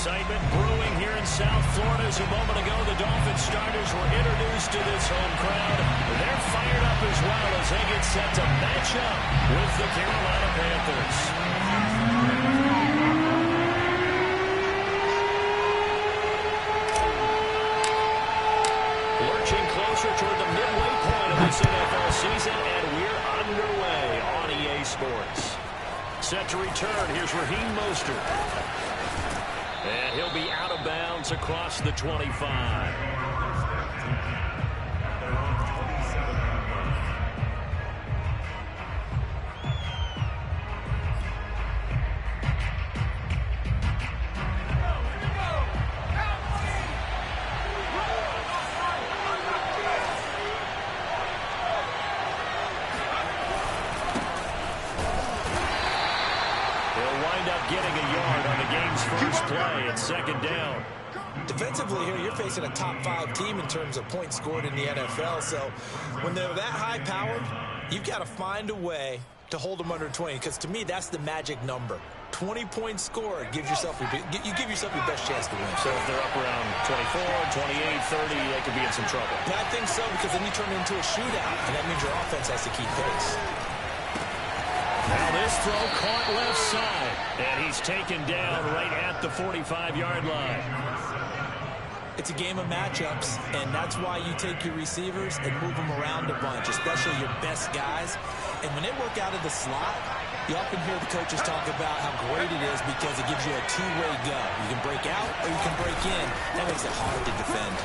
Excitement brewing here in South Florida as a moment ago the Dolphins starters were introduced to this home crowd. They're fired up as well as they get set to match up with the Carolina Panthers. Lurching closer toward the midway point of this NFL season, and we're underway on EA Sports. Set to return, here's Raheem Mostert. And he'll be out of bounds across the 25. Getting a yard on the game's first play at second down. Defensively here, you're facing a top-5 team in terms of points scored in the NFL. So when they're that high-powered, you've got to find a way to hold them under 20. Because to me, that's the magic number. 20 points scored gives yourself you give yourself your best chance to win. So if they're up around 24, 28, 30, they could be in some trouble. Yeah, I think so, because then you turn it into a shootout, and that means your offense has to keep pace. Now this throw caught left side, and he's taken down right at the 45-yard line. It's a game of matchups, and that's why you take your receivers and move them around a bunch, especially your best guys. And when they work out of the slot, you often hear the coaches talk about how great it is because it gives you a two-way go. You can break out or you can break in. That makes it hard to defend.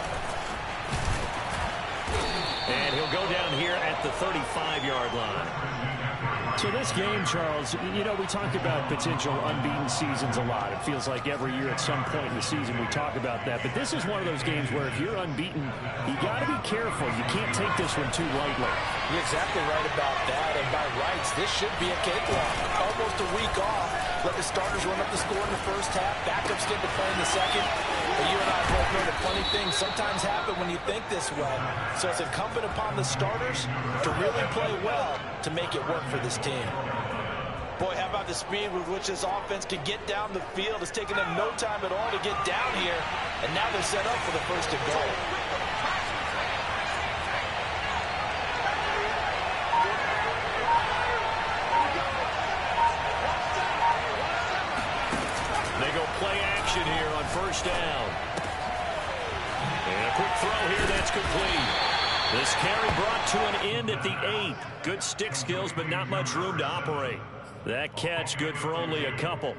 And he'll go down here at the 35-yard line. So this game, Charles, you know, we talk about potential unbeaten seasons a lot. It feels like every year at some point in the season we talk about that. But this is one of those games where if you're unbeaten, you got to be careful. You can't take this one too lightly. You're exactly right about that. And by rights, this should be a cakewalk. Almost a week off. Let the starters run up the score in the first half. Backups get to play in the second. But you and I both know that funny things sometimes happen when you think this way. So it's incumbent upon the starters to really play well to make it work for this team. Boy, how about the speed with which this offense can get down the field? It's taken them no time at all to get down here. And now they're set up for the first and goal. They go play action here on first down. And a quick throw here, that's complete. This carry brought to an end at the 8. Good stick skills, but not much room to operate. That catch good for only a couple.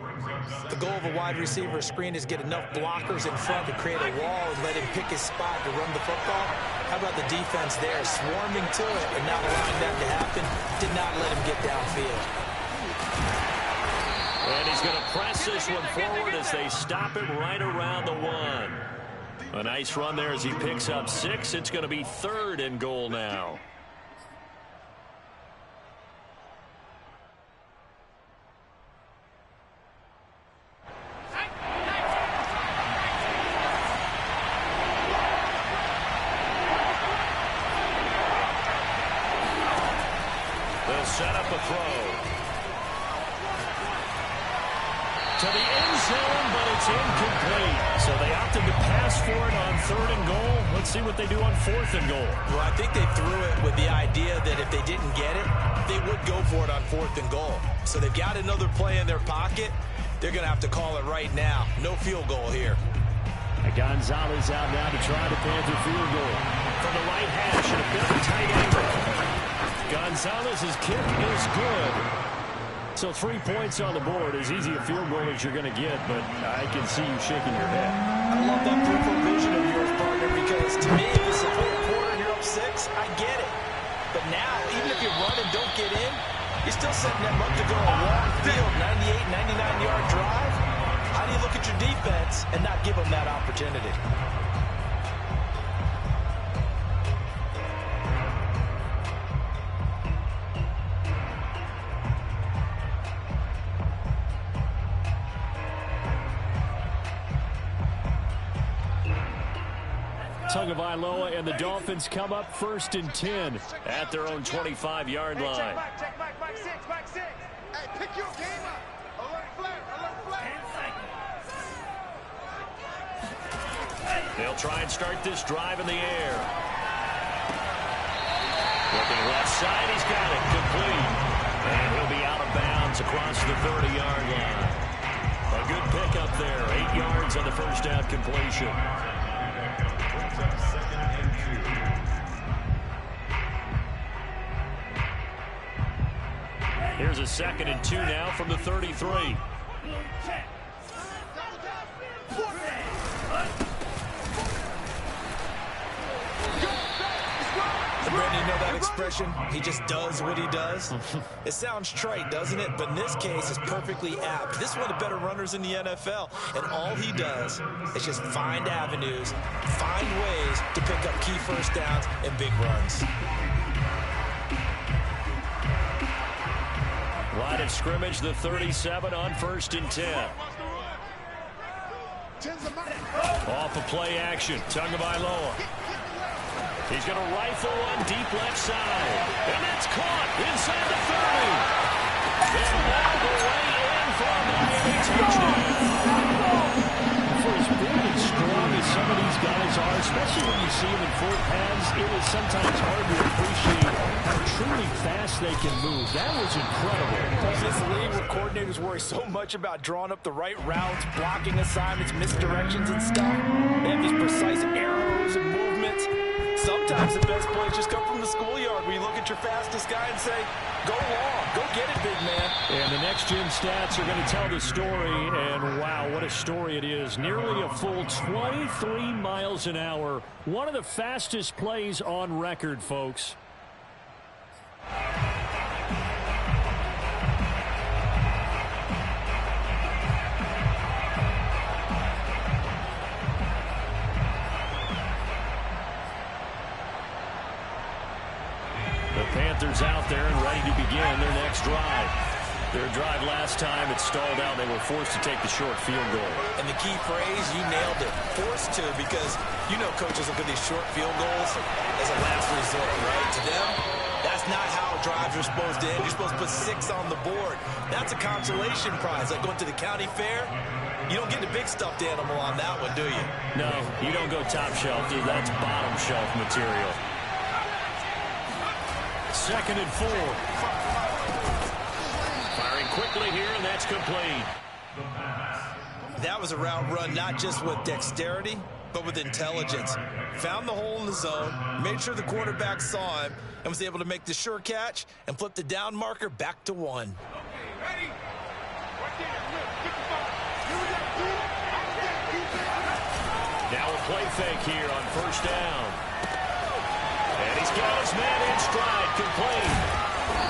The goal of a wide receiver screen is get enough blockers in front to create a wall and let him pick his spot to run the football. How about the defense there, swarming to it and not allowing that to happen? Did not let him get downfield. And he's going to press this one forward as they stop it right around the 1. A nice run there as he picks up 6. It's going to be 3rd and goal now. They'll set up a throw. To the end zone, but it's incomplete. So they opted to pass for it on 3rd and goal. Let's see what they do on 4th and goal. Well, I think they threw it with the idea that if they didn't get it, they would go for it on 4th and goal. So they've got another play in their pocket. They're going to have to call it right now. No field goal here. Gonzalez out now to try the Panther field goal. From the right hash at a bit of a tight angle. Gonzalez's kick is good. So 3 points on the board, as easy a field goal as you're going to get, but I can see you shaking your head. I love that peripheral vision of yours, partner, because to me, if it's the 4th quarter and you're up 6, I get it. But now, even if you run and don't get in, you're still setting them up to go a long field, 98, 99-yard drive. How do you look at your defense and not give them that opportunity? Tagovailoa and the Dolphins come up 1st and 10 at their own 25-yard line. Check back 6. Hey, pick your game up. Alert flare. They'll try and start this drive in the air. Looking left side, he's got it. Complete. And he'll be out of bounds across the 30-yard line. A good pickup there. 8 yards on the first down completion. Here's a 2nd and 2 now from the 33. Brandon, you know that expression? He just does what he does. It sounds trite, doesn't it? But in this case, it's perfectly apt. This is one of the better runners in the NFL, and all he does is just find avenues, find ways to pick up key first downs and big runs. Line of scrimmage, the 37 on 1st and 10. Off of play action, Tagovailoa. He's going to rifle one deep left side. And that's caught inside the 30. And all the way in for a Miami touchdown. For as big and strong as some of these guys are, especially when you see them in full pads, it is sometimes hard to appreciate how truly fast they can move. That was incredible. This league where coordinators worry so much about drawing up the right routes, blocking assignments, misdirections and stuff. They have these precise arrows and movements. Sometimes the best plays just come from the schoolyard where you look at your fastest guy and say, go long, go get it, big man. And the next-gen stats are going to tell the story, and wow, what a story it is. Nearly a full 23 miles an hour. One of the fastest plays on record, folks. Panthers out there and ready to begin their next drive. Their drive last time, it stalled out. They were forced to take the short field goal. And the key phrase, you nailed it. Forced to, because you know coaches look at these short field goals as a last resort, right? To them, that's not how drives are supposed to end. You're supposed to put 6 on the board. That's a consolation prize. Like going to the county fair, you don't get the big stuffed animal on that one, do you? No, you don't go top shelf. That's bottom shelf material. 2nd and 4. Firing quickly here, and that's complete. That was a route run not just with dexterity, but with intelligence. Found the hole in the zone, made sure the quarterback saw him, and was able to make the sure catch and flip the down marker back to 1. Now a play fake here on 1st down. And he's got his man in stride, complete.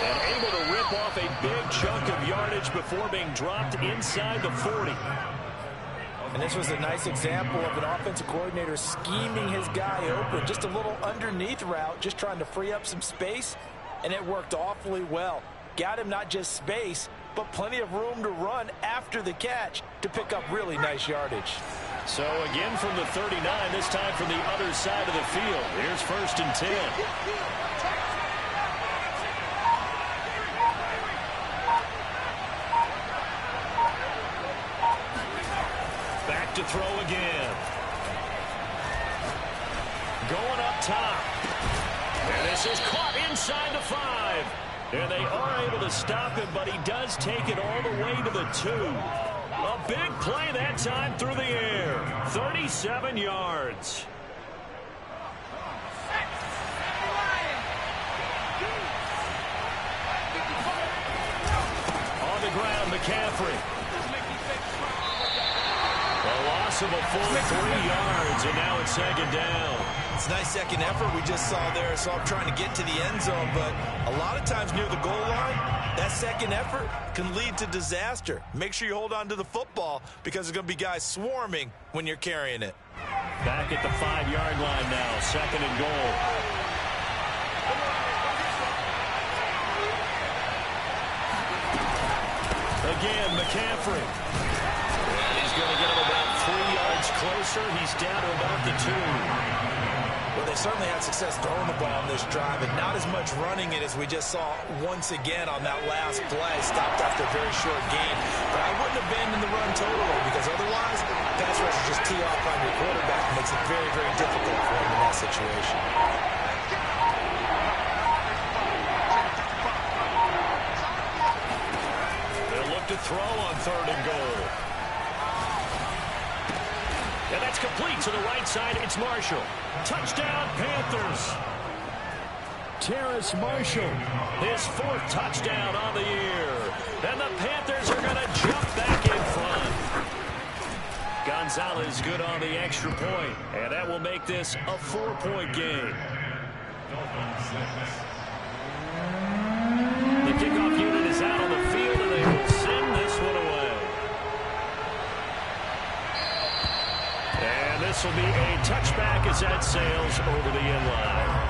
And able to rip off a big chunk of yardage before being dropped inside the 40. And this was a nice example of an offensive coordinator scheming his guy open. Just a little underneath route, just trying to free up some space, and it worked awfully well. Got him not just space, but plenty of room to run after the catch to pick up really nice yardage. So again from the 39, this time from the other side of the field. Here's 1st and 10. Back to throw again. Going up top. And this is caught inside the 5. And they are able to stop him, but he does take it all the way to the 2. A big play that time through the air. 37 yards. On the ground, McCaffrey. A loss of a full 3 yards, and now it's 2nd down. It's a nice second effort we just saw there. So I'm trying to get to the end zone, but a lot of times near the goal line, that second effort can lead to disaster. Make sure you hold on to the football because there's going to be guys swarming when you're carrying it. Back at the 5-yard line now, 2nd and goal. Again, McCaffrey. And he's going to get him about 3 yards closer. He's down to about the 2. Well, they certainly had success throwing the ball on this drive, and not as much running it as we just saw once again on that last play. Stopped after a very short gain. But I wouldn't abandon the run totally, because otherwise, pass rush will just tee off on your quarterback and makes it very, very difficult for him in that situation. They'll look to throw on 3rd and goal. And that's complete to the right side. It's Marshall. Touchdown, Panthers. Terrace Marshall. His 4th touchdown on the year. And the Panthers are going to jump back in front. Gonzalez good on the extra point. And that will make this a 4-point game. The kickoff unit is out on the field, and they will send this one away. And this will be a touchback as that sails over the end line.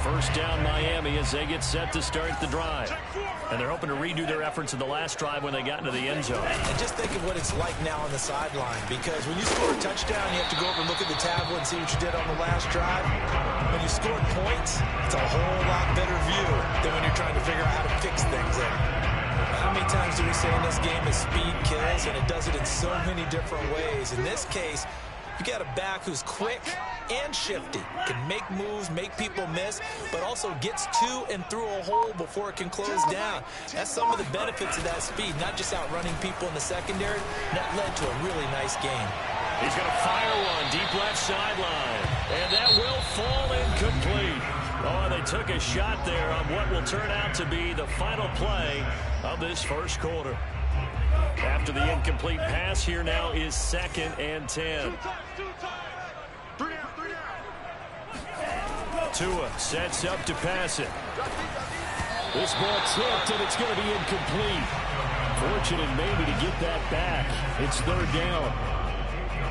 First down Miami as they get set to start the drive. And they're hoping to redo their efforts in the last drive when they got into the end zone. And just think of what it's like now on the sideline, because when you score a touchdown, you have to go over and look at the tablet and see what you did on the last drive. When you scored points, it's a whole lot better view than when you're trying to figure out how to fix things in. How many times do we say in this game that speed kills, and it does it in so many different ways? In this case, you got a back who's quick and shifty, can make moves, make people miss, but also gets to and through a hole before it can close down. That's some of the benefits of that speed, not just outrunning people in the secondary. That led to a really nice game. He's going to fire one deep left sideline, and that will fall incomplete. Oh, they took a shot there on what will turn out to be the final play of this first quarter. After the incomplete pass, here now is 2nd and 10. Tua sets up to pass it. This ball tipped, and it's going to be incomplete. Fortunate maybe to get that back. It's 3rd down.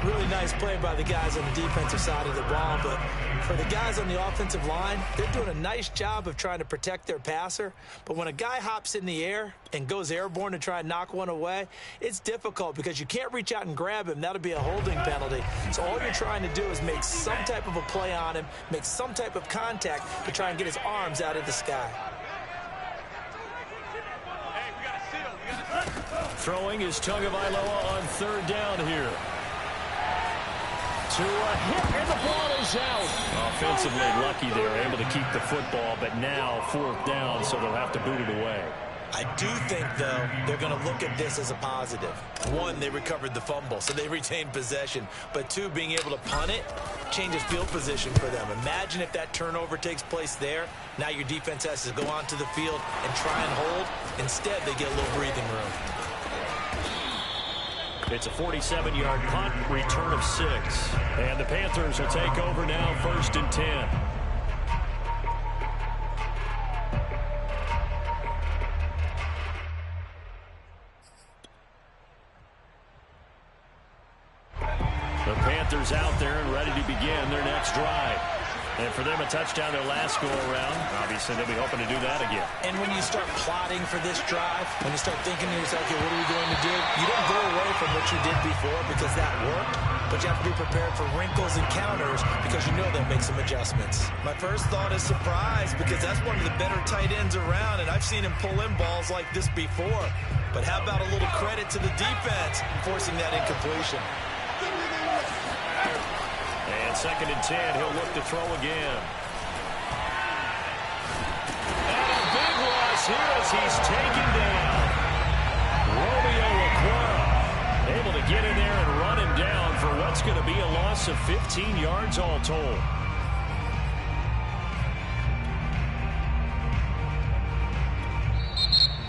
Really nice play by the guys on the defensive side of the ball, but for the guys on the offensive line, they're doing a nice job of trying to protect their passer. But when a guy hops in the air and goes airborne to try and knock one away, it's difficult because you can't reach out and grab him. That'll be a holding penalty. So all you're trying to do is make some type of a play on him, make some type of contact to try and get his arms out of the sky. Throwing is Tagovailoa on 3rd down here. To a hit, and the ball is out. Offensively lucky they're able to keep the football, but now 4th down, so they'll have to boot it away. I do think, though, they're going to look at this as a positive. 1, they recovered the fumble, so they retained possession. But 2, being able to punt it changes field position for them. Imagine if that turnover takes place there. Now your defense has to go onto the field and try and hold. Instead, they get a little breathing room. It's a 47-yard punt, return of 6. And the Panthers will take over now, 1st and 10. The Panthers out there and ready to begin their next drive. And for them, a touchdown their last go-around. Obviously, they'll be hoping to do that again. And when you start plotting for this drive, when you start thinking to yourself, okay, what are we going to do? You don't go away from what you did before because that worked, but you have to be prepared for wrinkles and counters because you know they'll make some adjustments. My first thought is surprise because that's one of the better tight ends around, and I've seen him pull in balls like this before. But how about a little credit to the defense forcing that incompletion? And 2nd and 10, he'll look to throw again. And a big loss here as he's taken down. Romeo LaQuara able to get in there and run him down for what's going to be a loss of 15 yards all told.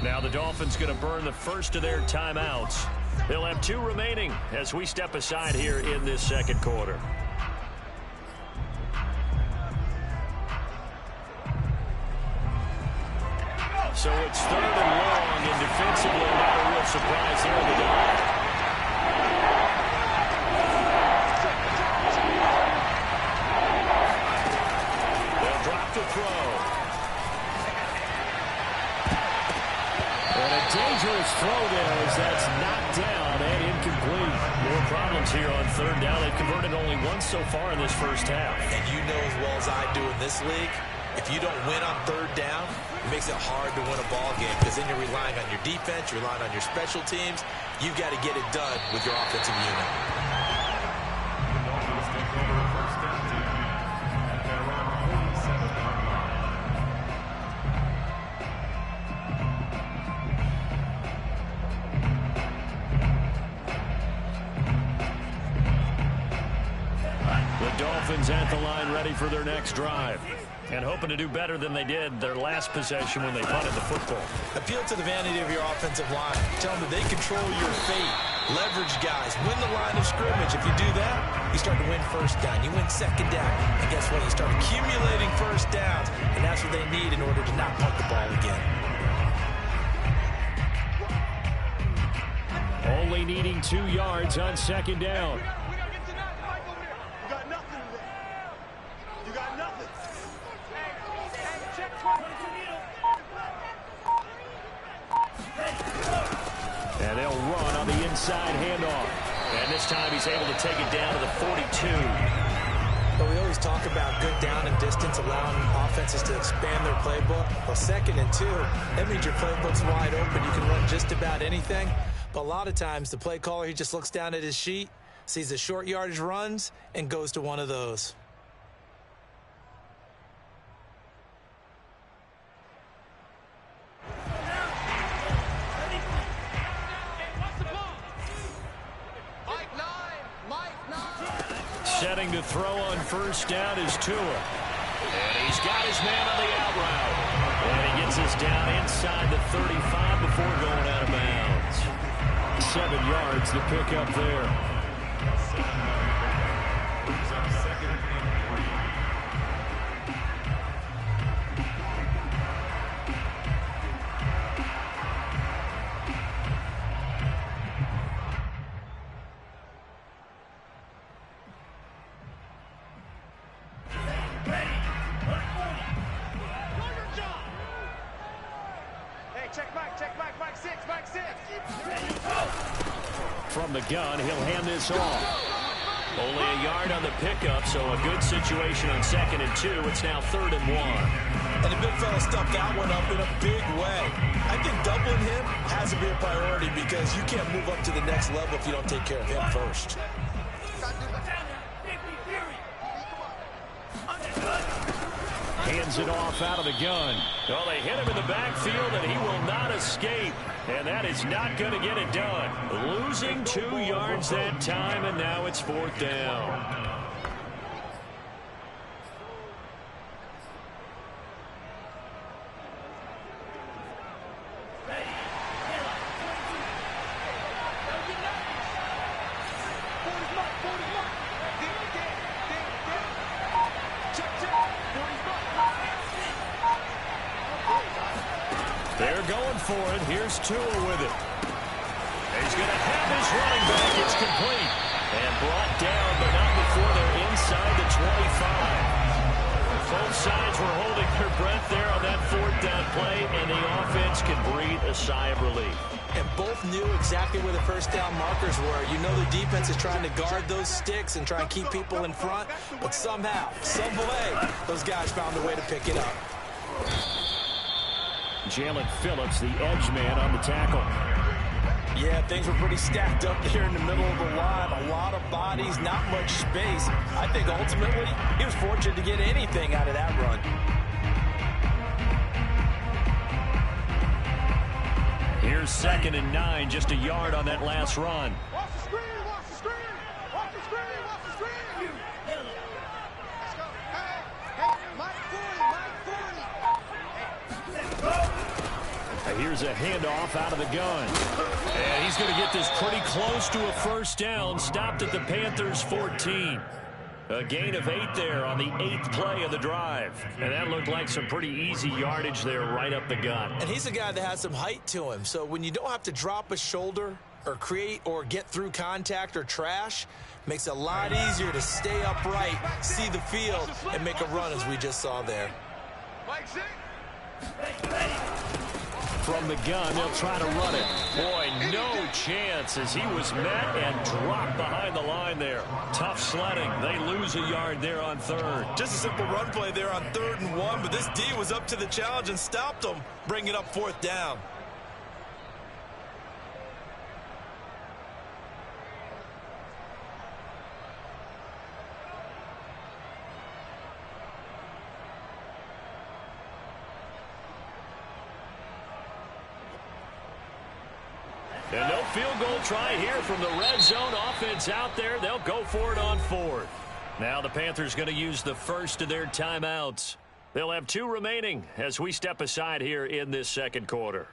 Now the Dolphins going to burn the first of their timeouts. They'll have 2 remaining as we step aside here in this second quarter. So it's 3rd and long, and defensively not a real surprise there in the dive. They'll drop the throw. His throw there is that's knocked down and incomplete. More problems here on third down. They've converted only once so far in this first half. And you know as well as I do in this league, if you don't win on third down, it makes it hard to win a ball game because then you're relying on your defense, you're relying on your special teams. You've got to get it done with your offensive unit. Dolphins at the line ready for their next drive and hoping to do better than they did their last possession when they punted the football. Appeal to the vanity of your offensive line. Tell them that they control your fate. Leverage guys. Win the line of scrimmage. If you do that, you start to win first down. You win second down. And guess what? You start accumulating first downs. And that's what they need in order to not punt the ball again. Only needing 2 yards on second down. And they'll run on the inside handoff. And this time he's able to take it down to the 42. But we always talk about good down and distance, allowing offenses to expand their playbook. Well, 2nd and 2, that means your playbook's wide open. You can run just about anything. But a lot of times, the play caller, he just looks down at his sheet, sees the short yardage runs, and goes to one of those. Setting to throw on first down is Tua. And he's got his man on the out route. And he gets us down inside the 35 before going out of bounds. 7 yards to pick up there. From the gun, he'll hand this off. Only a yard on the pickup, so a good situation on 2nd and 2. It's now 3rd and 1. And the big fella stuffed that one up in a big way. I think doubling him has to be a priority because you can't move up to the next level if you don't take care of him first. Hands it off out of the gun. Well, they hit him in the backfield, and he will not escape. And that is not going to get it done. Losing 2 yards that time, and now it's 4th down. They're going for it. Here's Tua with it. He's going to have his running back. It's complete. And brought down, but not before they're inside the 25. Both sides were holding their breath there on that 4th down play, and the offense can breathe a sigh of relief. And both knew exactly where the first down markers were. You know the defense is trying to guard those sticks and try and keep people in front, but somehow, some way, those guys found a way to pick it up. Jalen Phillips, the edge man on the tackle. Yeah, things were pretty stacked up here in the middle of the line. A lot of bodies, not much space. I think ultimately he was fortunate to get anything out of that run. Here's 2nd and 9, just a yard on that last run. Watch the screen, watch the screen, watch the screen, watch the screen. Let's go. Hey, Mike 40, Mike 40. Here's a handoff out of the gun. And he's going to get this pretty close to a first down. Stopped at the Panthers' 14. A gain of 8 there on the 8th play of the drive. And that looked like some pretty easy yardage there right up the gut. And he's a guy that has some height to him. So when you don't have to drop a shoulder or create or get through contact or trash, makes it a lot easier to stay upright, see the field, and make a run as we just saw there. Mike 6. From the gun, they'll try to run it. Boy, no chance as he was met and dropped behind the line there. Tough sledding. They lose a yard there on third. Just a simple run play there on 3rd and 1, but this D was up to the challenge and stopped them, bringing up 4th down. And no field goal try here from the red zone. Offense out there. They'll go for it on 4th. Now the Panthers going to use the first of their timeouts. They'll have 2 remaining as we step aside here in this second quarter.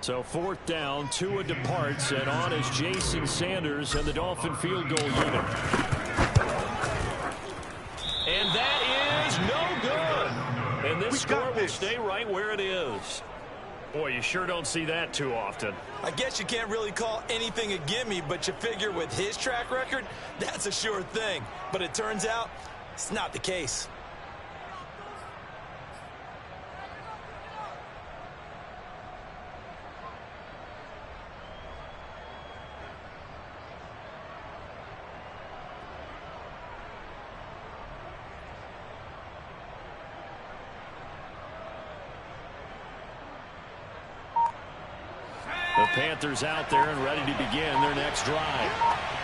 So 4th down, Tua departs, and on is Jason Sanders and the Dolphin field goal unit. And that is no good. And this score will stay right where it is. Boy, you sure don't see that too often. I guess you can't really call anything a gimme, but you figure with his track record, that's a sure thing. But it turns out, it's not the case. The Panthers out there and ready to begin their next drive.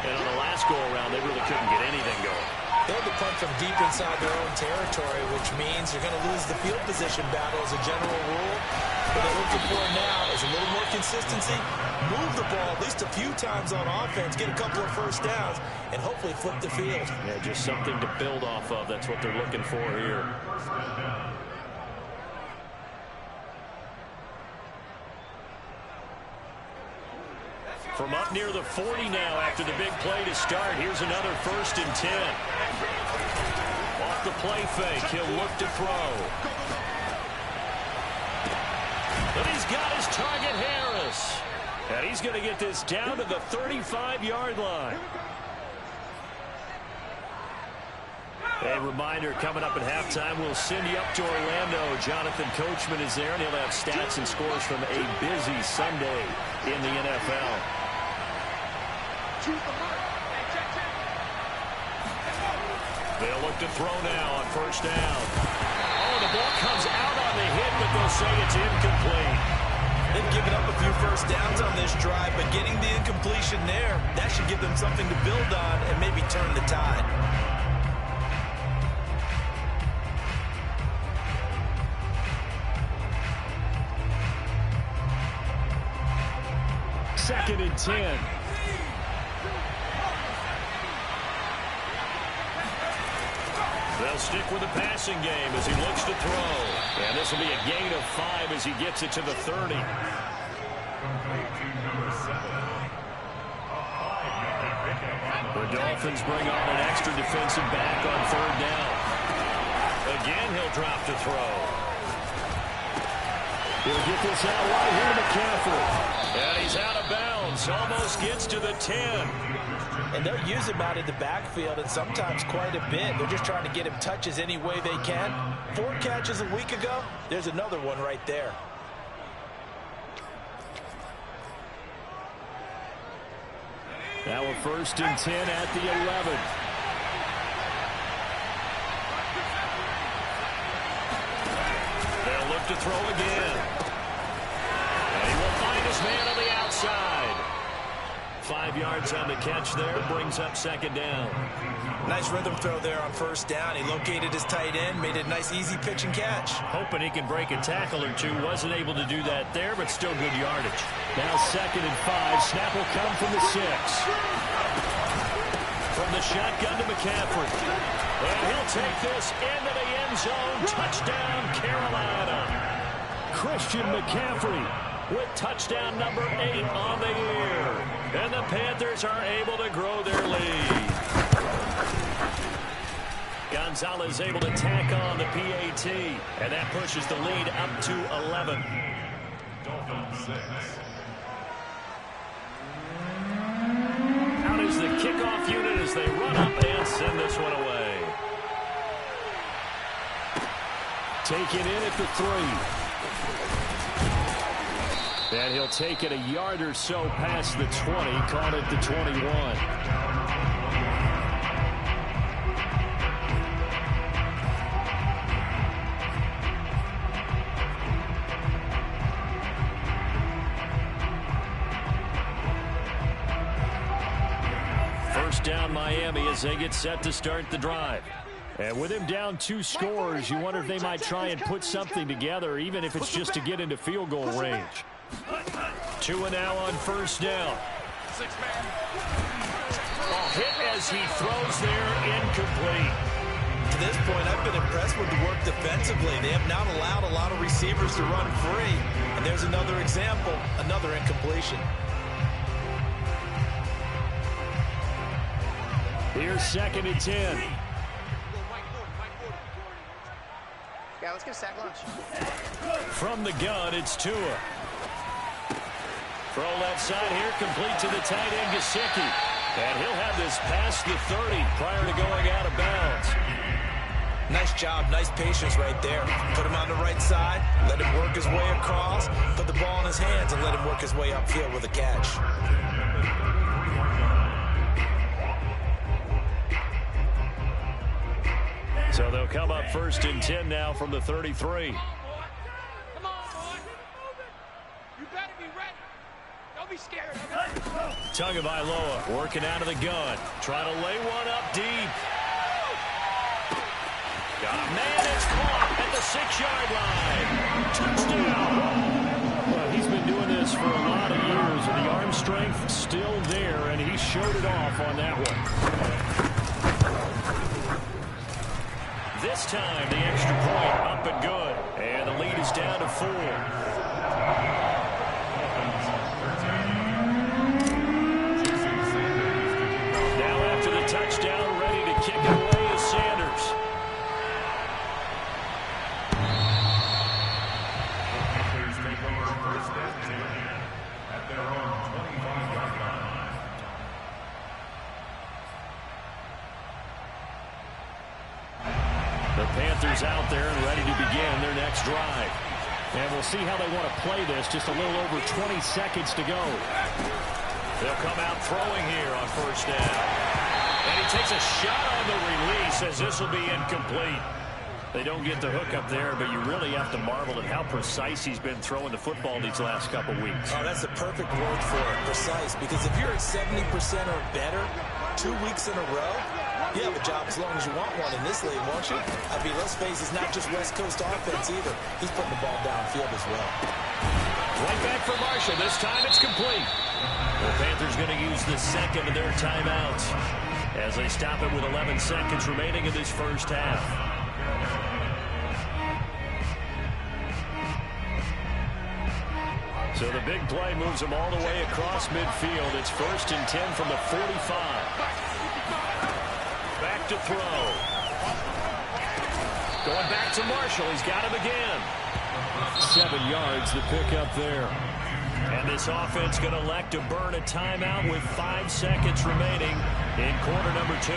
And on the last go-around, they really couldn't get anything going. They had to punt from deep inside their own territory, which means you're going to lose the field position battle as a general rule. What they're looking for now is a little more consistency, move the ball at least a few times on offense, get a couple of first downs, and hopefully flip the field. Yeah, just something to build off of. That's what they're looking for here. From up near the 40 now after the big play to start. Here's another 1st and 10. Off the play fake, he'll look to throw. But he's got his target, Harris. And he's going to get this down to the 35-yard line. A reminder, coming up at halftime, we'll send you up to Orlando. Jonathan Coachman is there, and he'll have stats and scores from a busy Sunday in the NFL. They'll look to throw now on 1st down. Oh, the ball comes out on the hit, but they'll say it's incomplete. They've given up a few first downs on this drive, but getting the incompletion there, that should give them something to build on and maybe turn the tide. 2nd and 10. They'll stick with the passing game as he looks to throw. And this will be a gain of 5 as he gets it to the 30. The Dolphins bring on an extra defensive back on 3rd down. Again, he'll drop to throw. He'll get this out wide here to McCaffrey. And he's out of bounds. Almost gets to the 10. And they'll use him out in the backfield, and sometimes quite a bit. They're just trying to get him touches any way they can. 4 catches a week ago. There's another one right there. Now a 1st and 10 at the 11. They'll look to throw again. And he will find his man on the outside. 5 yards on the catch there. Brings up 2nd down. Nice rhythm throw there on 1st down. He located his tight end, made it a nice easy pitch and catch. Hoping he can break a tackle or two. Wasn't able to do that there, but still good yardage. Now 2nd and 5. Snap will come from the 6. From the shotgun to McCaffrey. And he'll take this into the end zone. Touchdown, Carolina. Christian McCaffrey with touchdown number 8 on the year. And the Panthers are able to grow their lead. Gonzalez able to tack on the PAT. And that pushes the lead up to 11. Out is the kickoff unit as they run up and send this one away. Taken in at the 3. And he'll take it a yard or so past the 20, caught at the 21. First down Miami as they get set to start the drive. And with him down 2 scores, you wonder if they might try and put something together, even if it's just to get into field goal range. 2 and now on first down. Ball hit as he throws there, incomplete. To this point, I've been impressed with the work defensively. They have not allowed a lot of receivers to run free. And there's another example, another incompletion. Here's 2nd and 10. Yeah, let's get a sack lunch. From the gun, it's Tua. Throw left side here, complete to the tight end, Gesicki. And he'll have this past the 30 prior to going out of bounds. Nice job, nice patience right there. Put him on the right side, let him work his way across, put the ball in his hands, and let him work his way upfield with a catch. So they'll come up 1st and 10 now from the 33. Come on, boy. You better be ready. Don't be scared. Tagovailoa working out of the gun. Trying to lay one up deep. Got a man that's caught at the 6-yard line. Touchdown. Well, he's been doing this for a lot of years, and the arm strength still there, and he showed it off on that one. This time, the extra point up and good. And the lead is down to 4. Now after the touchdown, ready to kick it away is Sanders. At their own 25-yard line. The Panthers out there and ready to begin their next drive. And we'll see how they want to play this. Just a little over 20 seconds to go. They'll come out throwing here on first down. And he takes a shot on the release as this will be incomplete. They don't get the hook up there, but you really have to marvel at how precise he's been throwing the football these last couple weeks. Oh, that's the perfect word for it, precise. Because if you're at 70% or better 2 weeks in a row, you have a job as long as you want one in this league, won't you? I mean, let's face it, it's not just West Coast offense either. He's putting the ball downfield as well. Right back for Marshall. This time it's complete. The Panthers going to use the second of their timeouts as they stop it with 11 seconds remaining in this first half. So the big play moves them all the way across midfield. It's 1st and 10 from the 45. Back to throw. Going back to Marshall. He's got him again. 7 yards to pick up there. And this offense going to elect to burn a timeout with 5 seconds remaining in quarter number 2.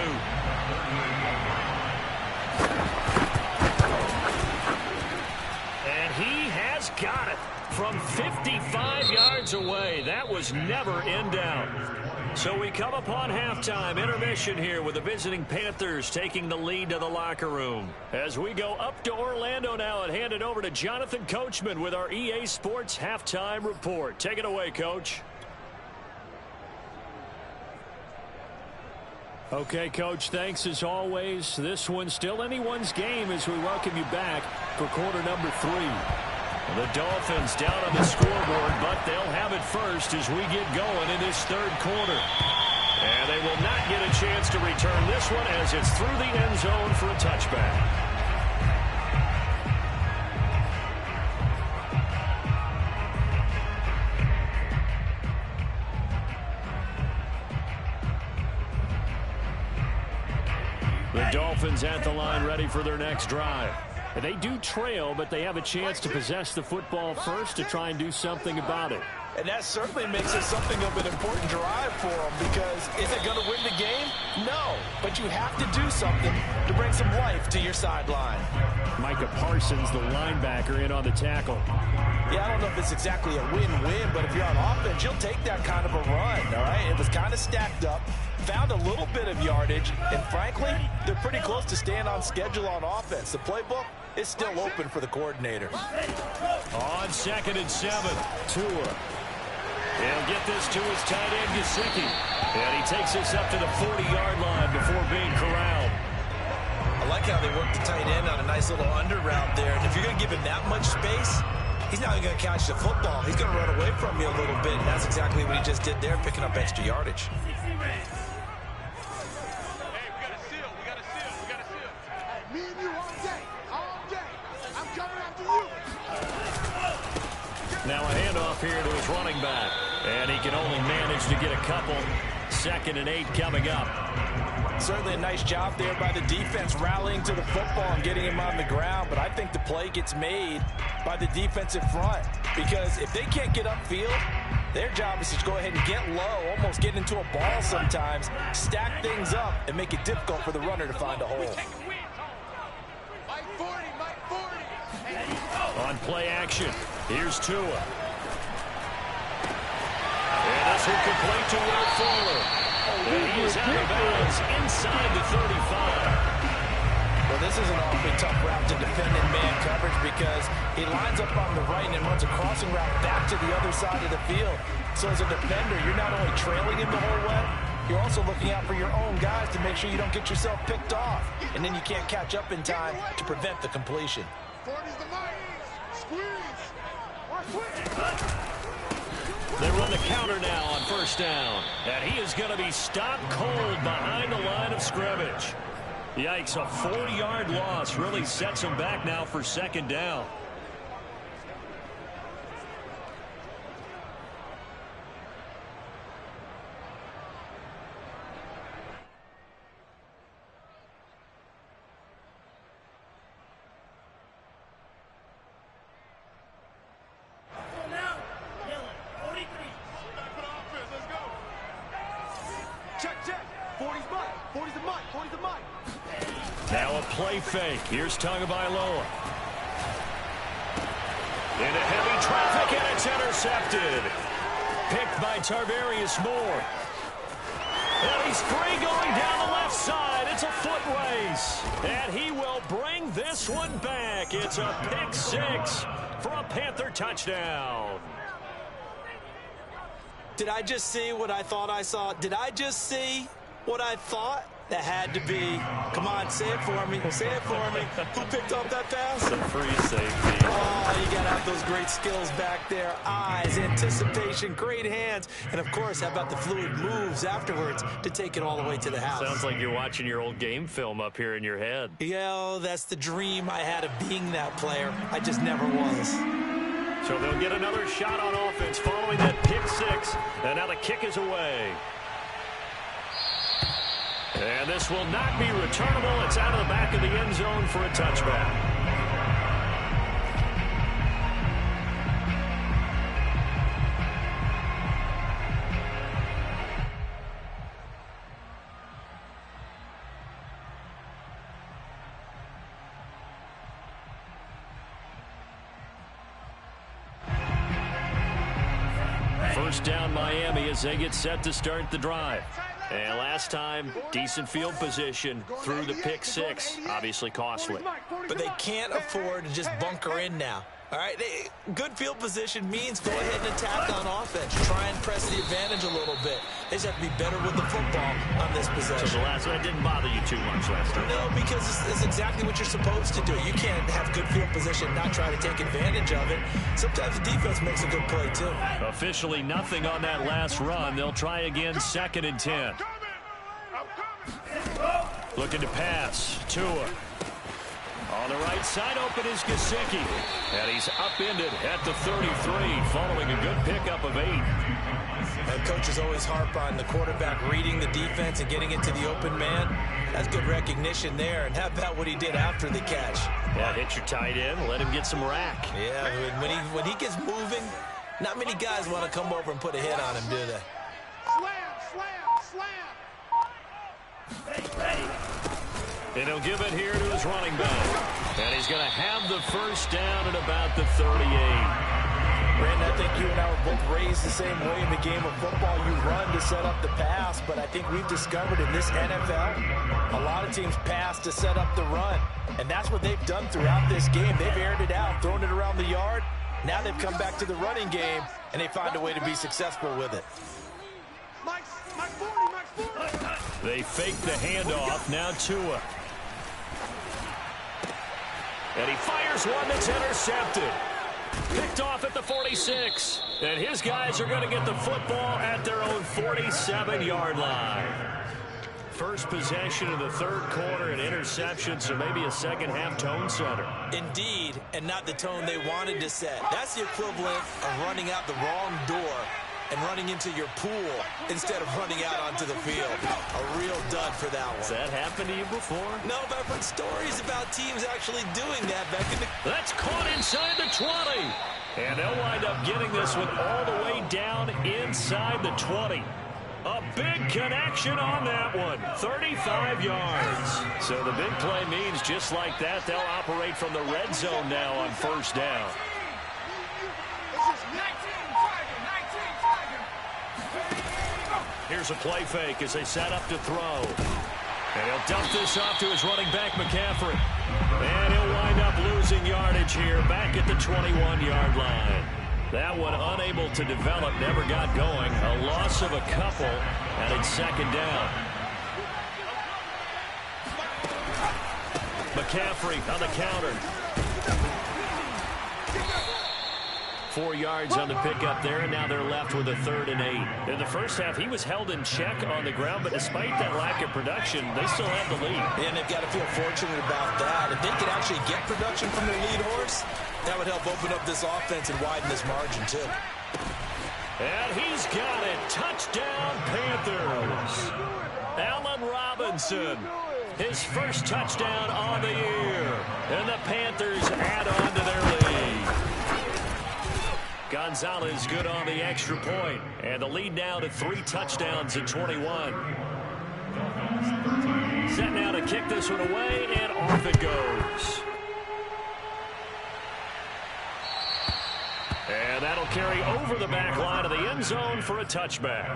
And he has got it from 55 yards away. That was never in doubt. So we come upon halftime intermission here with the visiting Panthers taking the lead to the locker room. As we go up to Orlando now and hand it over to Jonathan Coachman with our EA Sports halftime report. Take it away, Coach. Okay, Coach, thanks as always. This one's still anyone's game as we welcome you back for quarter number 3. The Dolphins down on the scoreboard, but they'll have it first as we get going in this third quarter. And they will not get a chance to return this one as it's through the end zone for a touchback. The Dolphins at the line ready for their next drive. They do trail, but they have a chance to possess the football first to try and do something about it. And that certainly makes it something of an important drive for them, because is it going to win the game? No, but you have to do something to bring some life to your sideline. Micah Parsons, the linebacker, in on the tackle. Yeah, I don't know if it's exactly a win-win, but if you're on offense, you'll take that kind of a run, all right? It was kind of stacked up, found a little bit of yardage, and frankly, they're pretty close to staying on schedule on offense. The playbook is still open for the coordinator. On 2nd and 7, Tua. He'll get this to his tight end, Gesicki. And he takes this up to the 40-yard line before being corralled. I like how they work the tight end on a nice little under route there. And if you're going to give him that much space, he's not even going to catch the football. He's going to run away from you a little bit, and that's exactly what he just did there, picking up extra yardage. Me and you all day. I'm coming after you. Now a handoff here to his running back. And he can only manage to get a couple. 2nd and 8 coming up. Certainly a nice job there by the defense rallying to the football and getting him on the ground. But I think the play gets made by the defensive front, because if they can't get upfield, their job is to go ahead and get low, almost get into a ball sometimes, stack things up, and make it difficult for the runner to find a hole. Mike 40, Mike 40. On play action, here's Tua. And this will complete to Will Fuller. And he is out of bounds inside the 35. Well, this is an awfully tough route to defend in man coverage, because he lines up on the right and then runs a crossing route back to the other side of the field. So as a defender, you're not only trailing him the whole way, you're also looking out for your own guys to make sure you don't get yourself picked off. And then you can't catch up in time to prevent the completion. 40's the mic. Squeeze. Or switch. They run the counter now on 1st down. And he is going to be stopped cold behind the line of scrimmage. Yikes, a 40-yard loss really sets him back now for 2nd down. Now a play fake. Here's Tagovailoa. Into heavy traffic, and it's intercepted. Picked by Tarvarius Moore. And he's free going down the left side. It's a foot race. And he will bring this one back. It's a pick 6 for a Panther touchdown. Did I just see what I thought I saw? Did I just see what I thought? That had to be. Come on, say it for me. Say it for me. Who picked up that pass? Some free safety. Oh, you got to have those great skills back there. Eyes, anticipation, great hands. And, of course, how about the fluid moves afterwards to take it all the way to the house? Sounds like you're watching your old game film up here in your head. Yeah, that's the dream I had of being that player. I just never was. So they'll get another shot on offense following that pick 6. And now the kick is away. And this will not be returnable. It's out of the back of the end zone for a touchback. First down, Miami, as they get set to start the drive. And last time, decent field position through the pick 6. Obviously costly. But they can't afford to just bunker in now. All right, good field position means go ahead and attack on offense. Try and press the advantage a little bit. They just have to be better with the football on this possession. So the last one didn't bother you too much last time? No, because it's exactly what you're supposed to do. You can't have good field position and not try to take advantage of it. Sometimes the defense makes a good play, too. Officially nothing on that last run. They'll try again, 2nd and 10. Looking to pass. Tua. On the right side open is Gesicki. And he's upended at the 33 following a good pickup of 8. And coaches always harp on the quarterback reading the defense and getting it to the open man. That's good recognition there. And how about what he did after the catch? Yeah, hit your tight end, let him get some rack. Yeah, when he gets moving, not many guys want to come over and put a hit on him, do they? And he'll give it here to his running back. And he's going to have the first down at about the 38. Brandon, I think you and I were both raised the same way in the game of football. You run to set up the pass, but I think we've discovered in this NFL, a lot of teams pass to set up the run. And that's what they've done throughout this game. They've aired it out, thrown it around the yard. Now they've come back to the running game, and they find a way to be successful with it. They fake the handoff. Now Tua. And he fires one that's intercepted. Picked off at the 46. And his guys are going to get the football at their own 47-yard line. First possession of the third quarter, an interception, so maybe a second-half tone setter. Indeed, and not the tone they wanted to set. That's the equivalent of running out the wrong door and running into your pool instead of running out onto the field. A real dud for that one. Has that happened to you before? No, but I've heard stories about teams actually doing that back in the... That's caught inside the 20. And they'll wind up getting this one all the way down inside the 20. A big connection on that one. 35 yards. So the big play means just like that, they'll operate from the red zone now on first down. Here's a play fake as they set up to throw. And he'll dump this off to his running back, McCaffrey. And he'll wind up losing yardage here back at the 21-yard line. That one unable to develop, never got going. A loss of a couple, and it's second down. McCaffrey on the counter. 4 yards on the pickup there, and now they're left with a 3rd and 8. In the first half, he was held in check on the ground, but despite that lack of production, they still have the lead. And they've got to feel fortunate about that. If they could actually get production from their lead horse, that would help open up this offense and widen this margin, too. And he's got it. Touchdown, Panthers. Allen Robinson, his first touchdown on the year. And the Panthers add on to their lead. Gonzalez good on the extra point. And the lead now to 3 touchdowns in 21. Set now to kick this one away, and off it goes. And that'll carry over the back line of the end zone for a touchback.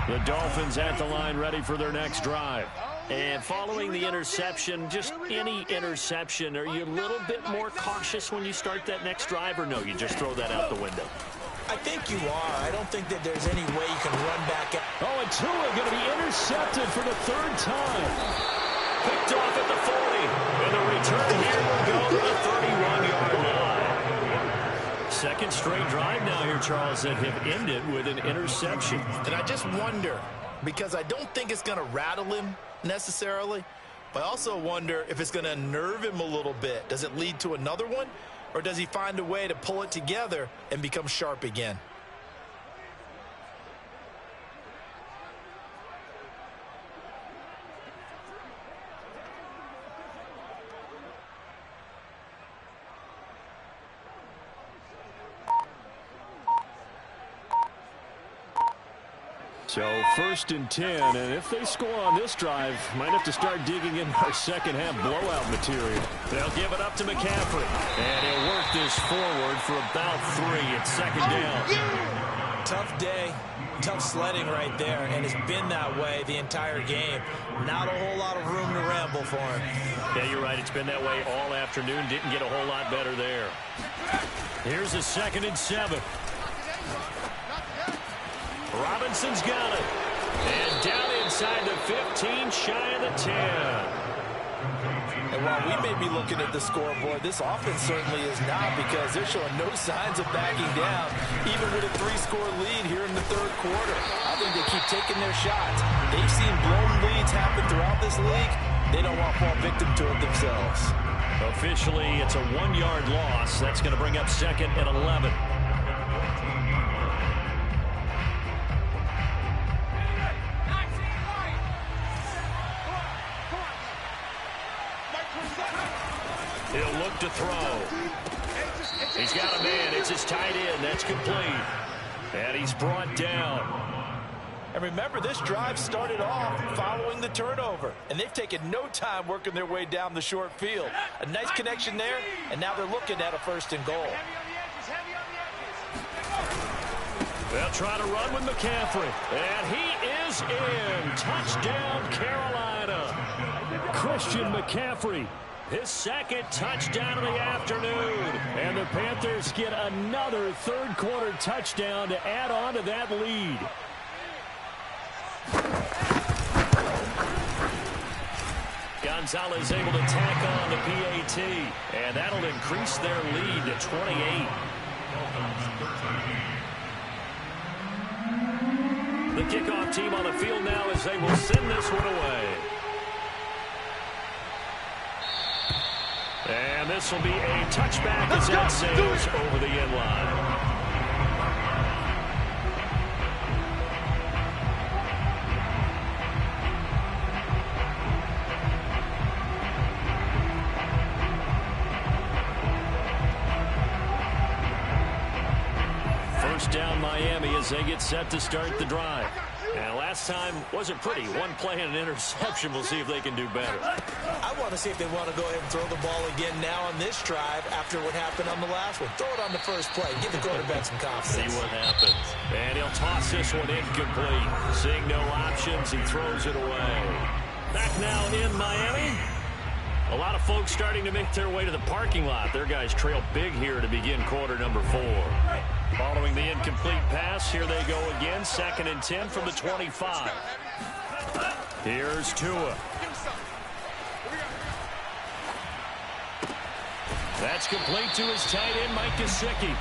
The Dolphins at the line ready for their next drive. And following the interception, just any interception, are you a little bit more cautious when you start that next drive, or no, you just throw that out the window? I think you are. I don't think that there's any way you can run back. Oh, and Tua going to be intercepted for the 3rd time. Picked off at the 40. And the return here will go to the 31-yard line. Second straight drive now here, Charles, that have ended with an interception. And I just wonder, because I don't think it's going to rattle him necessarily, but I also wonder if it's going to unnerve him a little bit. Does it lead to another one, or does he find a way to pull it together and become sharp again? So 1st and 10, and if they score on this drive, might have to start digging in our second-half blowout material. They'll give it up to McCaffrey. And he'll work this forward for about 3. It's second down. Tough day, tough sledding right there, and it's been that way the entire game. Not a whole lot of room to ramble for him. Yeah, you're right. It's been that way all afternoon. Didn't get a whole lot better there. Here's a 2nd and 7. Robinson's got it. And down inside the 15, shy of the 10. And while we may be looking at the scoreboard, this offense certainly is not, because they're showing no signs of backing down, even with a 3-score lead here in the third quarter. I think they keep taking their shots. They've seen blown leads happen throughout this league. They don't want to fall victim to it themselves. Officially, it's a 1-yard loss. That's going to bring up second and 11. He'll look to throw. He's got a man. It's his tight end. That's complete. And he's brought down. And remember, this drive started off following the turnover, and they've taken no time working their way down the short field. A nice connection there, and now they're looking at a 1st and goal. They'll try to run with McCaffrey, and he is in. Touchdown, Carolina. Christian McCaffrey, his 2nd touchdown of the afternoon. And the Panthers get another third-quarter touchdown to add on to that lead. Gonzalez able to tack on the PAT, and that'll increase their lead to 28. The kickoff team on the field now as they will send this one away. And this will be a touchback as that sails over the end line. Down Miami as they get set to start the drive. And last time wasn't pretty. One play and an interception. We'll see if they can do better. I want to see if they want to go ahead and throw the ball again now on this drive after what happened on the last one. Throw it on the first play. Give the quarterback some confidence. See what happens. And he'll toss this one incomplete. Seeing no options, he throws it away. Back now in Miami. A lot of folks starting to make their way to the parking lot. Their guys trail big here to begin quarter number 4. Following the incomplete pass, here they go again. 2nd and 10 from the 25. Here's Tua. That's complete to his tight end, Mike Gesicki.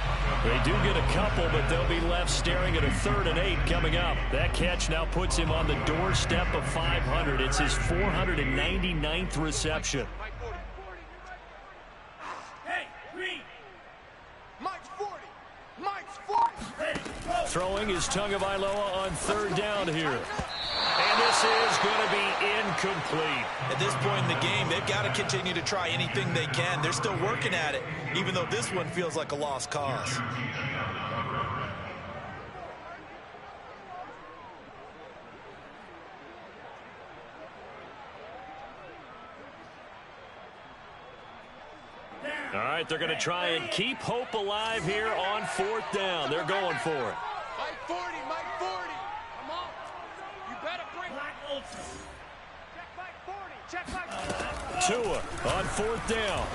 They do get a couple, but they'll be left staring at a 3rd and 8 coming up. That catch now puts him on the doorstep of 500. It's his 499th reception. Throwing is Tagovailoa on 3rd down here. And this is going to be incomplete. At this point in the game, they've got to continue to try anything they can. They're still working at it, even though this one feels like a lost cause. All right, they're going to try and keep hope alive here on 4th down. They're going for it. Mike 40, Mike 40. Come on. You better bring Check Mike 40. Check Mike 40. Tua on 4th down.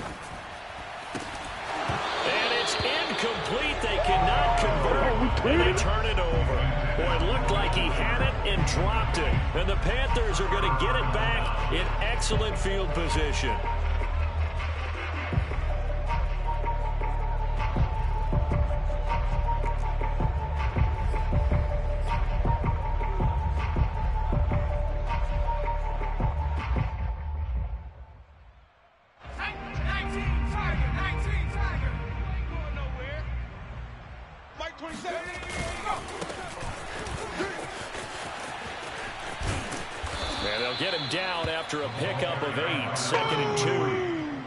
And it's incomplete. They cannot convert, and they turn it over. Boy, it looked like he had it and dropped it. And the Panthers are going to get it back in excellent field position. Get him down after a pickup of 8, 2nd and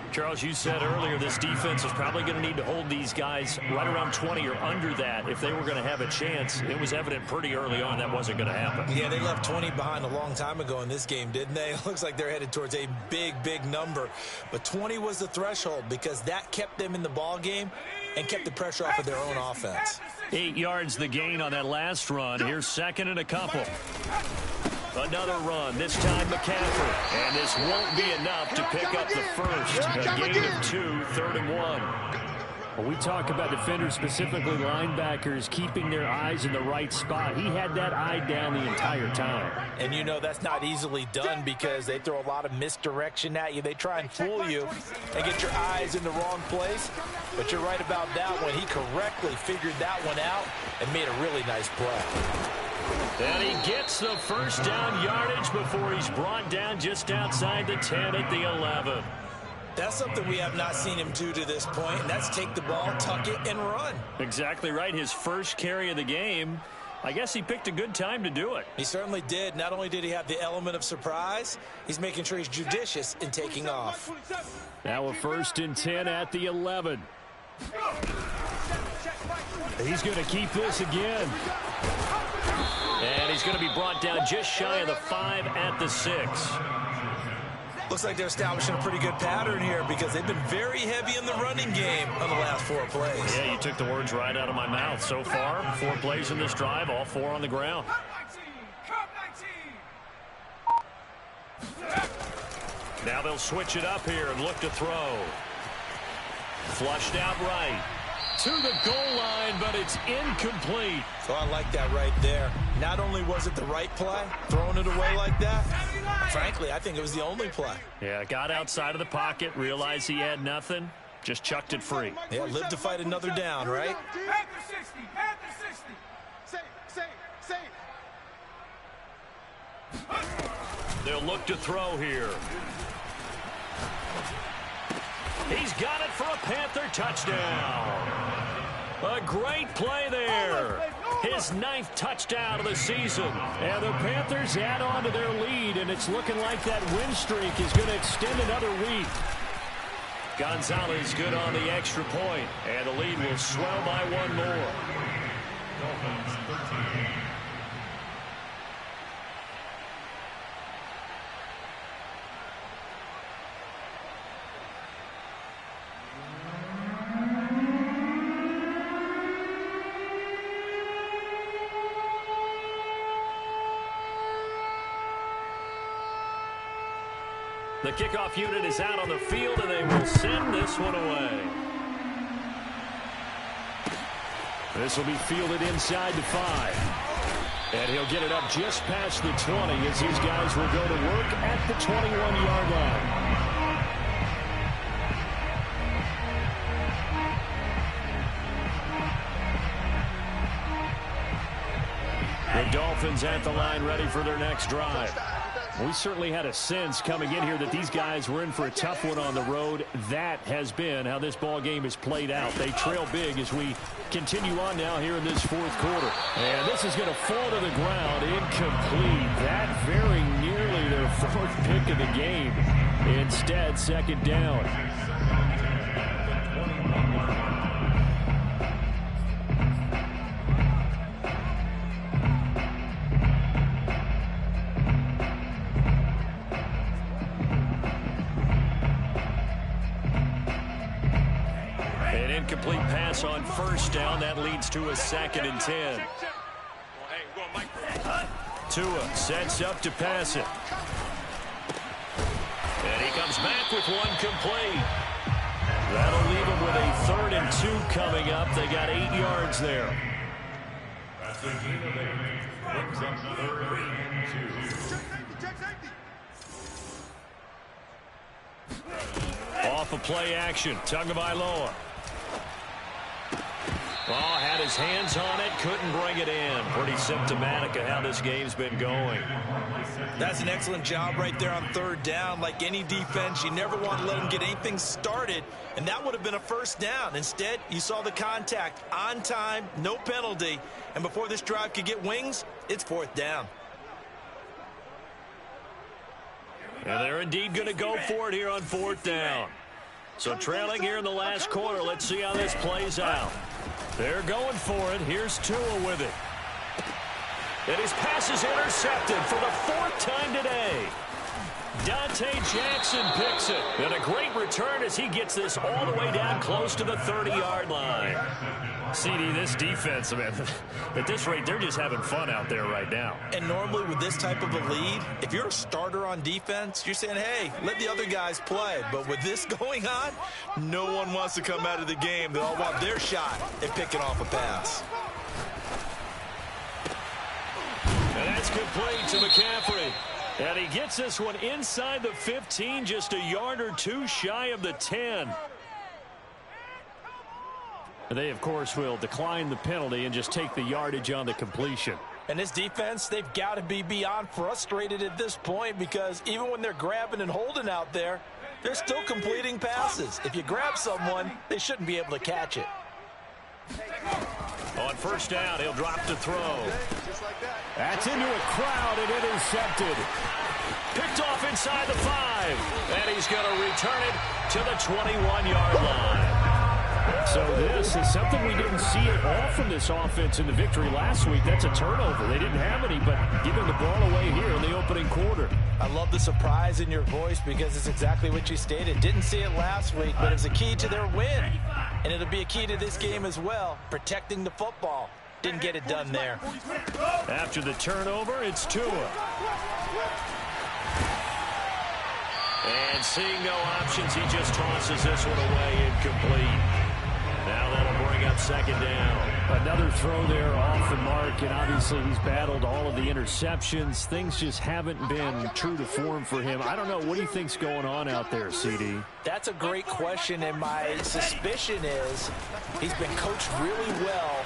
2. Charles, you said earlier this defense is probably going to need to hold these guys right around 20 or under that if they were going to have a chance. It was evident pretty early on that wasn't going to happen. Yeah, they left 20 behind a long time ago in this game, didn't they? It looks like they're headed towards a big, big number. But 20 was the threshold because that kept them in the ball game and kept the pressure off of their own offense. 8 yards the gain on that last run. Here's 2nd and a couple. Another run, this time McCaffrey. And this won't be enough to pick up the first. A gain of 2, 3rd and 1. When we talk about defenders, specifically linebackers, keeping their eyes in the right spot, he had that eye down the entire time. And you know that's not easily done because they throw a lot of misdirection at you. They try and fool you and get your eyes in the wrong place. But you're right about that one. He correctly figured that one out and made a really nice play. And he gets the first down yardage before he's brought down just outside the 10 at the 11. That's something we have not seen him do to this point, and that's take the ball, tuck it, and run. Exactly right. His first carry of the game. I guess he picked a good time to do it. He certainly did. Not only did he have the element of surprise, he's making sure he's judicious in taking off. Now a 1st and 10 at the 11. He's going to keep this again. And he's going to be brought down just shy of the 5 at the 6. Looks like they're establishing a pretty good pattern here because they've been very heavy in the running game on the last 4 plays. Yeah, you took the words right out of my mouth. So far, 4 plays in this drive, all 4 on the ground. Now they'll switch it up here and look to throw. Flushed out right. To the goal line, but it's incomplete. So I like that right there. Not only was it the right play, throwing it away like that, frankly, I think it was the only play. Yeah, got outside of the pocket, realized he had nothing, just chucked it free. Yeah, live to fight another down, right? They'll look to throw here. He's got it for a Panther touchdown. A great play there. His 9th touchdown of the season. And the Panthers add on to their lead, and it's looking like that win streak is going to extend another week. Gonzalez good on the extra point, and the lead will swell by 1 more. Dolphins 13. The kickoff unit is out on the field, and they will send this one away. This will be fielded inside the 5. And he'll get it up just past the 20 as these guys will go to work at the 21-yard line. The Dolphins at the line ready for their next drive. We certainly had a sense coming in here that these guys were in for a tough one on the road. That has been how this ball game has played out. They trail big as we continue on now here in this 4th quarter. And this is going to fall to the ground. Incomplete. That very nearly their 4th pick of the game. Instead, 2nd down. Incomplete pass on 1st down. That leads to a 2nd and 10. Tua sets up to pass it. And he comes back with one complete. That'll leave him with a 3rd and 2 coming up. They got 8 yards there. That's a gain of 8. Brings up 3rd and 2. Off of play action. Tagovailoa. Oh, had his hands on it, couldn't bring it in. Pretty symptomatic of how this game's been going. That's an excellent job right there on 3rd down. Like any defense, you never want to let them get anything started, and that would have been a 1st down. Instead, you saw the contact on time, no penalty, and before this drive could get wings, it's 4th down. And they're indeed going to go for it here on 4th down. So trailing here in the last quarter, let's see how this plays out. They're going for it. Here's Tua with it. And his pass is intercepted for the 4th time today. Dante Jackson picks it. And a great return as he gets this all the way down close to the 30-yard line. CD, this defense, man, at this rate, they're just having fun out there right now. And normally with this type of a lead, if you're a starter on defense, you're saying, hey, let the other guys play. But with this going on, no one wants to come out of the game. They all want their shot at picking off a pass. And that's complete to McCaffrey. And he gets this one inside the 15, just a yard or two shy of the 10. They, of course, will decline the penalty and just take the yardage on the completion. And this defense, they've got to be beyond frustrated at this point because even when they're grabbing and holding out there, they're still completing passes. If you grab someone, they shouldn't be able to catch it. On first down, he'll drop to throw. That's into a crowd and intercepted. Picked off inside the 5. And he's going to return it to the 21-yard line. So this is something we didn't see at all from this offense in the victory last week. That's a turnover. They didn't have any, but giving the ball away here in the opening quarter. I love the surprise in your voice because it's exactly what you stated. Didn't see it last week, but it's a key to their win. And it'll be a key to this game as well, protecting the football. Didn't get it done there. After the turnover, it's Tua. And seeing no options, he just tosses this one away incomplete. Now that'll bring up second down. Another throw there off the mark, and obviously he's battled all of the interceptions. Things just haven't been true to form for him. I don't know. What do you think's going on out there, CD? That's a great question, and my suspicion is he's been coached really well.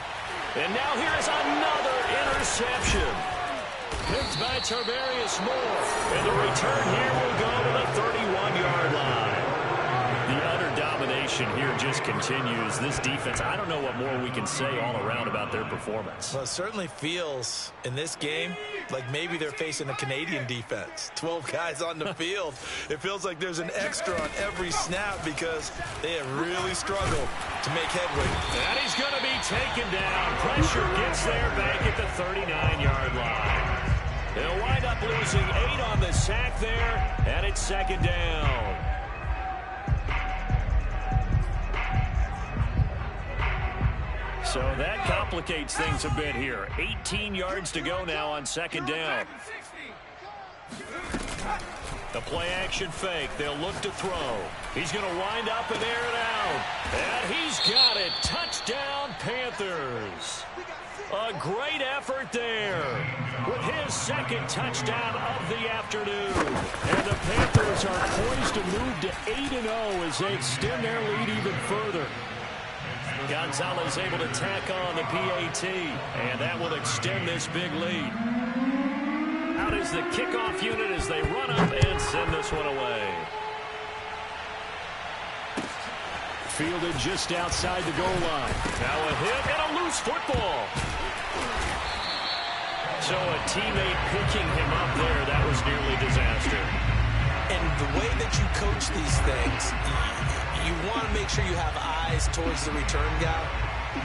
And now here is another interception. Picked by Tarvarius Moore. And the return here will go to the 31-yard line. The utter domination here just continues. This defense, I don't know what more we can say all around about their performance. Well, it certainly feels in this game like maybe they're facing a Canadian defense. 12 guys on the field. It feels like there's an extra on every snap because they have really struggled to make headway. And he's going to be taken down. Pressure gets there back at the 39-yard line. They'll wind up losing 8 on the sack there, and it's second down. So that complicates things a bit here. 18 yards to go now on second down. The play action fake. They'll look to throw. He's going to wind up and air it out. And he's got it. Touchdown, Panthers. A great effort there with his second touchdown of the afternoon. And the Panthers are poised to move to 8-0 as they extend their lead even further. Gonzalez able to tack on the PAT, and that will extend this big lead. Out is the kickoff unit as they run up and send this one away. Fielded just outside the goal line. Now a hit and a loose football. So a teammate picking him up there, that was nearly disaster. And the way that you coach these things, you want to make sure you have eyes towards the return guy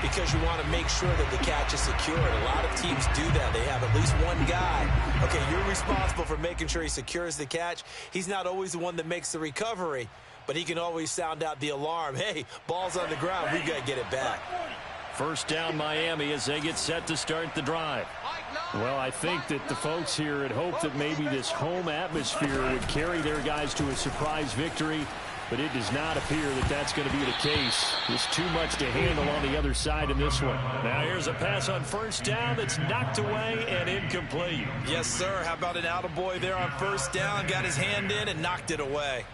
because you want to make sure that the catch is secured. A lot of teams do that. They have at least one guy. Okay, you're responsible for making sure he secures the catch. He's not always the one that makes the recovery, but he can always sound out the alarm. Hey, ball's on the ground. We got to get it back. First down Miami as they get set to start the drive. Well, I think that the folks here had hoped that maybe this home atmosphere would carry their guys to a surprise victory, but it does not appear that that's going to be the case. There's too much to handle on the other side in this one. Now here's a pass on first down that's knocked away and incomplete. Yes, sir. How about an attaboy there on first down? Got his hand in and knocked it away.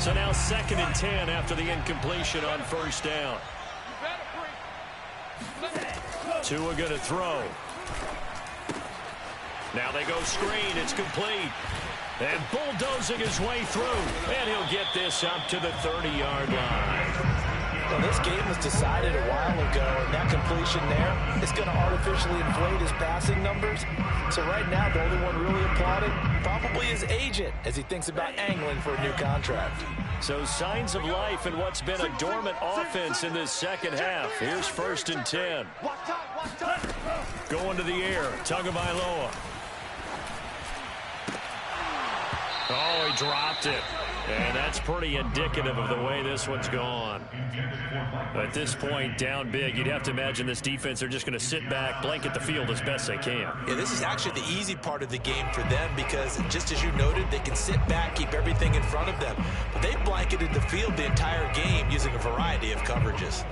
So now 2nd and 10 after the incompletion on first down. Tua going to throw. Now they go screen. It's complete. And bulldozing his way through. And he'll get this up to the 30-yard line. Well, this game was decided a while ago, and that completion there is going to artificially inflate his passing numbers. So right now, the only one really applauding probably his agent as he thinks about angling for a new contract. So signs of life in what's been a dormant offense in this second half. Here's 1st and 10. Going to the air. Tagovailoa. Oh, he dropped it. And that's pretty indicative of the way this one's gone. At this point, down big, you'd have to imagine this defense, they're just going to sit back, blanket the field as best they can. Yeah, this is actually the easy part of the game for them because, just as you noted, they can sit back, keep everything in front of them. But they've blanketed the field the entire game using a variety of coverages.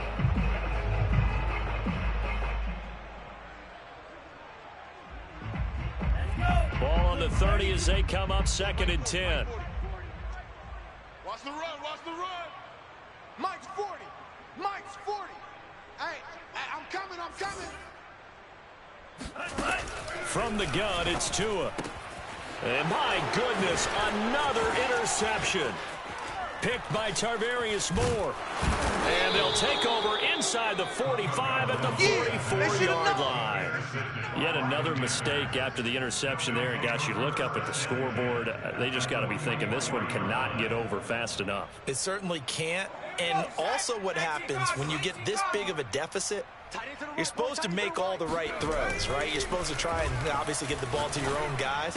Ball on the 30 as they come up 2nd and 10. Watch the run, watch the run. Mike's 40. Mike's 40. Hey, I'm coming, I'm coming. From the gun, it's Tua. And my goodness, another interception. Picked by Tarvarius Moore. And they'll take over inside the 45 at the 44-yard line. Yet another mistake after the interception there. And got you look up at the scoreboard. They just got to be thinking this one cannot get over fast enough. It certainly can't. And also what happens when you get this big of a deficit, you're supposed to make all the right throws, right? You're supposed to try and obviously get the ball to your own guys.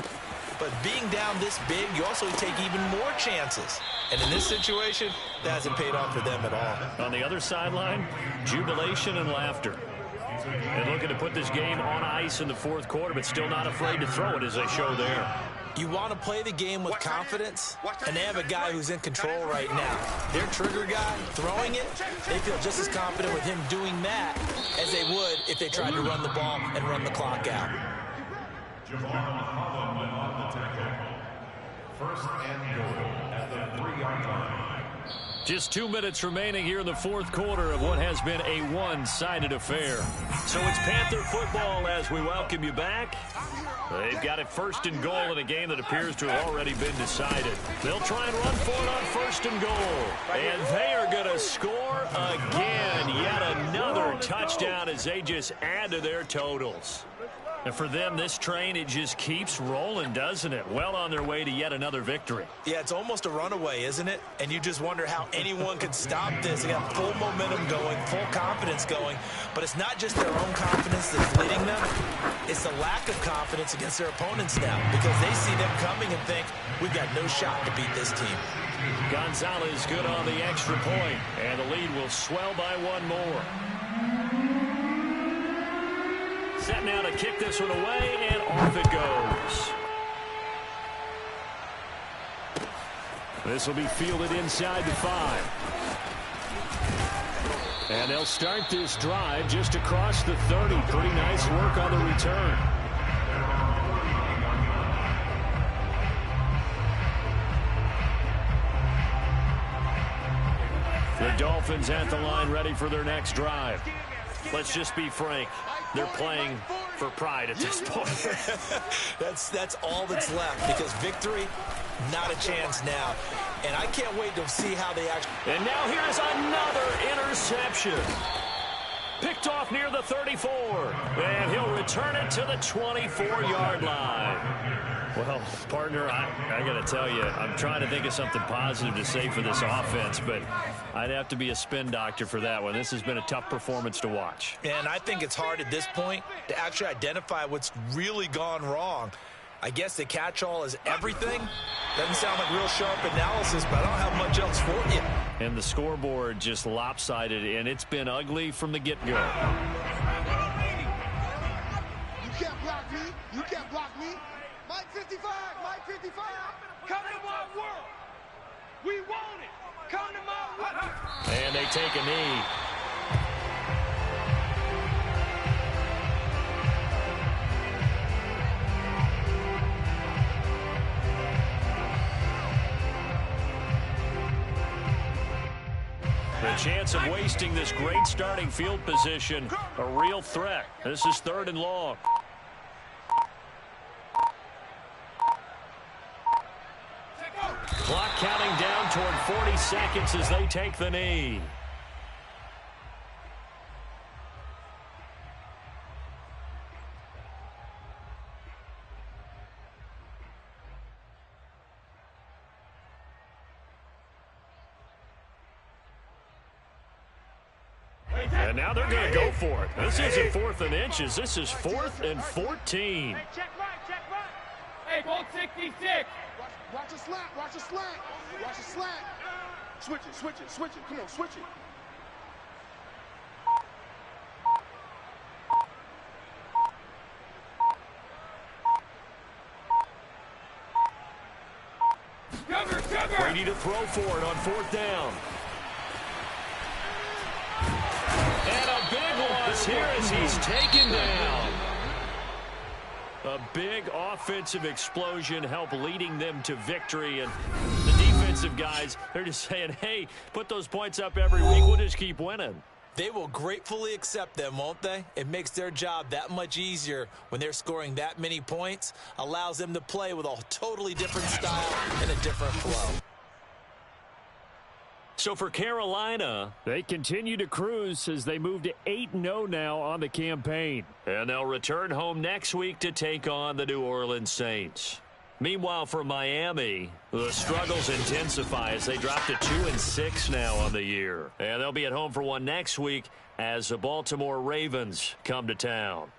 But being down this big, you also take even more chances. And in this situation, that hasn't paid off for them at all. On the other sideline, jubilation and laughter. And looking to put this game on ice in the 4th quarter, but still not afraid to throw it as they show there. You want to play the game with confidence, and they have a guy who's in control right now. Their trigger guy, throwing it, they feel just as confident with him doing that as they would if they tried to run the ball and run the clock out. First and goal at the 3-yard line. Just 2 minutes remaining here in the 4th quarter of what has been a one-sided affair. So it's Panther football as we welcome you back. They've got it 1st and goal in a game that appears to have already been decided. They'll try and run for it on 1st and goal. And they are going to score again. Yet another touchdown as they just add to their totals. And for them, this train, it just keeps rolling, doesn't it? Well on their way to yet another victory. Yeah, it's almost a runaway, isn't it? And you just wonder how anyone could stop this. They got full momentum going, full confidence going. But it's not just their own confidence that's leading them. It's the lack of confidence against their opponents now because they see them coming and think, we've got no shot to beat this team. Gonzalez good on the extra point, and the lead will swell by one more. Set now to kick this one away, and off it goes. This will be fielded inside the 5. And they'll start this drive just across the 30. Pretty nice work on the return. The Dolphins at the line ready for their next drive. Let's just be frank. They're playing for pride at this point. That's all that's left because victory, not a chance now. And I can't wait to see how they actually... And now here's another interception. Picked off near the 34. And he'll return it to the 24-yard line. Well, partner, I got to tell you, I'm trying to think of something positive to say for this offense, but I'd have to be a spin doctor for that one. This has been a tough performance to watch. And I think it's hard at this point to actually identify what's really gone wrong. I guess the catch-all is everything. Doesn't sound like real sharp analysis, but I don't have much else for you. And the scoreboard just lopsided, and it's been ugly from the get-go. You can't block me. You can't block me. Mike 55, Mike 55. Come to my world. We want it. Come to my world. And they take a knee. The chance of wasting this great starting field position, a real threat. This is 3rd and long. Clock counting down toward 40 seconds as they take the knee. And now they're going to go for it. This isn't 4th and inches. This is 4th and 14. Hey, check right. Hey, ball 66. Watch a slant. Watch a slant. Switch it. Come on, switch it. Cover. Ready to throw for it on 4th down. And a big loss here as he's taken down. A big offensive explosion helped leading them to victory. And the defensive guys, they're just saying, hey, put those points up every week. We'll just keep winning. They will gratefully accept them, won't they? It makes their job that much easier when they're scoring that many points. Allows them to play with a totally different style and a different flow. So for Carolina, they continue to cruise as they move to 8-0 now on the campaign. And they'll return home next week to take on the New Orleans Saints. Meanwhile, for Miami, the struggles intensify as they drop to 2-6 now on the year. And they'll be at home for one next week as the Baltimore Ravens come to town.